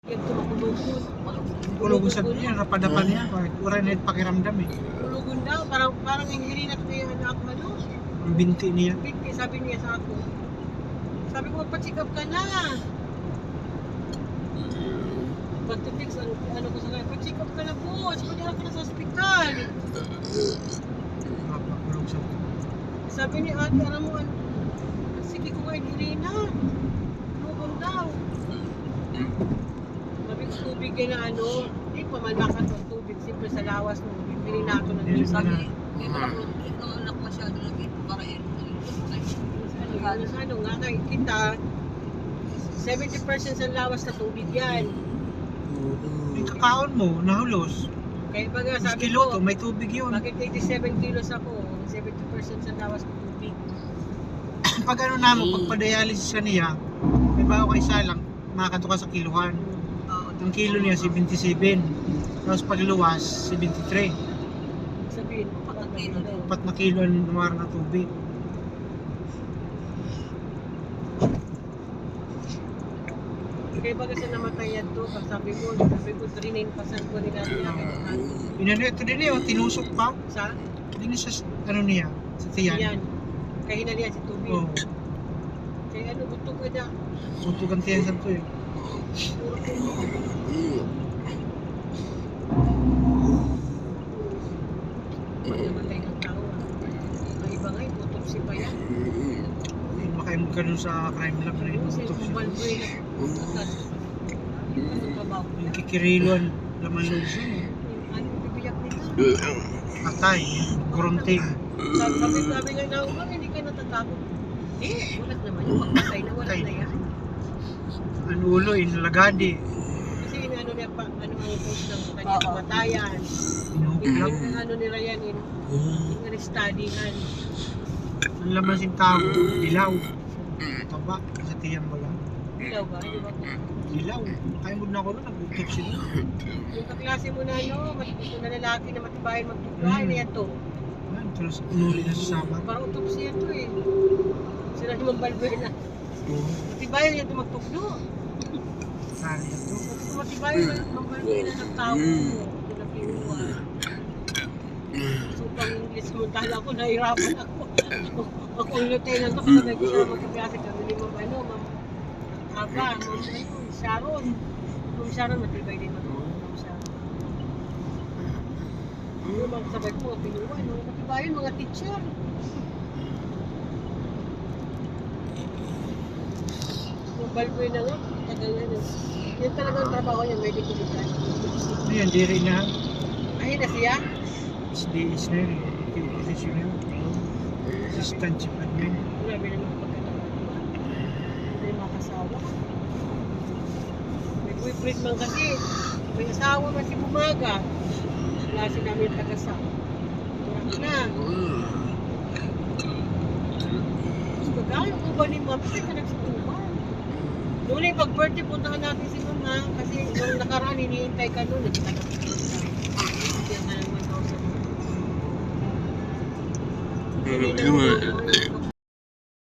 Yung tumakulugon. Kulugon sa niya, napadapan niya. Wala na yung pakiramdam eh. Kulugon daw, parang hindi na kayo anak mo, no? Ang binti niya. Binti, sabi niya sa ako. Sabi ko, magpa-check up ka na. Pagtipix, ano ko sa kanya, pa-check up ka na po. Sabi ka na sa ospital. Napakulog sa Sabi ni ate, alam mo, sige ko ngayon, Irina. Kulugon daw. Sabi ko, tubig yan na ano, hindi pa malakas ng tubig. Siyempre sa lawas mo, bibili na ito ng Hindi sabi. Ito anak masyado lagi para yun. Ano nga kay kita, 70% sa lawas na tubig yan. yung kakaon mo, nahulos. Kaya baga Mas sabi kilo to, ko, may tubig yun. bakit 87 kilos ako, 70% sa lawas ng tubig. Pag ano naman, pag pa-dialysis ka niya, may bago ka isa lang, makakato ka sa kiluhan. Ang kilo niya, 77. Tapos pag luwas, 73. Sabihin, patagkilo daw. 4 na kilo ang lumar na tubig. Kaya baga sa namatay yan to, pag sabi ko 39% ko nila niya. Inano, ito din yun, tinusok pa. Sa? Hindi sa, ano niya, sa tiyan. Yan. Kaya hinalihan si tubig. Oo. Kaya ano, gusto ko na. Tutugan tiyan sa ito eh. Pag namatay ng tao, ang iba nga, autopsy pa yan. Makaimod ka dun sa crime lab na yun. Kasi kung balboy na putas, ano trabaho Yung niya? kikiriluan, laman loob yun. Ano, bibiyak nila. Patay, grunting. Sabi nga na, hindi ka natatakot. Wala naman yung pagpatay na wala na yan. Ang ulo, inalagadi. Kasi ano niya pa, ano ang post ng kanyang kamatayan. Inuhulap. Ano nila yan, in-studyhan. Ang laman sing tao, dilaw. Taba, sa tiyan mo lang. Ilaw ba? Di ba? Dilaw. Makaimod na ako nun, nag-autopsy na. Yung kaklase mo na ano, na lalaki na matibayan magtugay na yan to. Ayun, tulos unuli na sa sama. Parang autopsy yan to eh. Sila naman balboy na. Matibayan yan to magtugno. Saan na to? Kung matibayan na balboy na ng tao mo. Ito na kinuha. So pang English mo, dahil ako nahirapan ako. Ako ang lieutenant ko, kasabay ko siya magkaklase kami ni Ma'am ano, Ma'am Aba, Ma'am Sharon. Ma'am Sharon, matibay din matulog. Ma'am Sharon. Yung mga kasabay ko, pinuha, no? Matibayan mga teacher. Yung balboy na nga, tagal na nun. Yan talagang trabaho niya, medical design. Ayan, diri na. Ayun na siya. SDS na yun. Position na yun. Assistant chief admin. Grabe naman pagkatawa. Hindi makasawa. May boyfriend man kasi. May asawa man si Bumaga. Wala si namin tagasa. Turak na. Gusto gano'n ko ba ni Ma'am? Kasi ka nagsituman. Noon yung pag-birthday, puntahan natin si Mama. Kasi nung nakaraan, iniintay ka noon. Kaya nga naman daw sa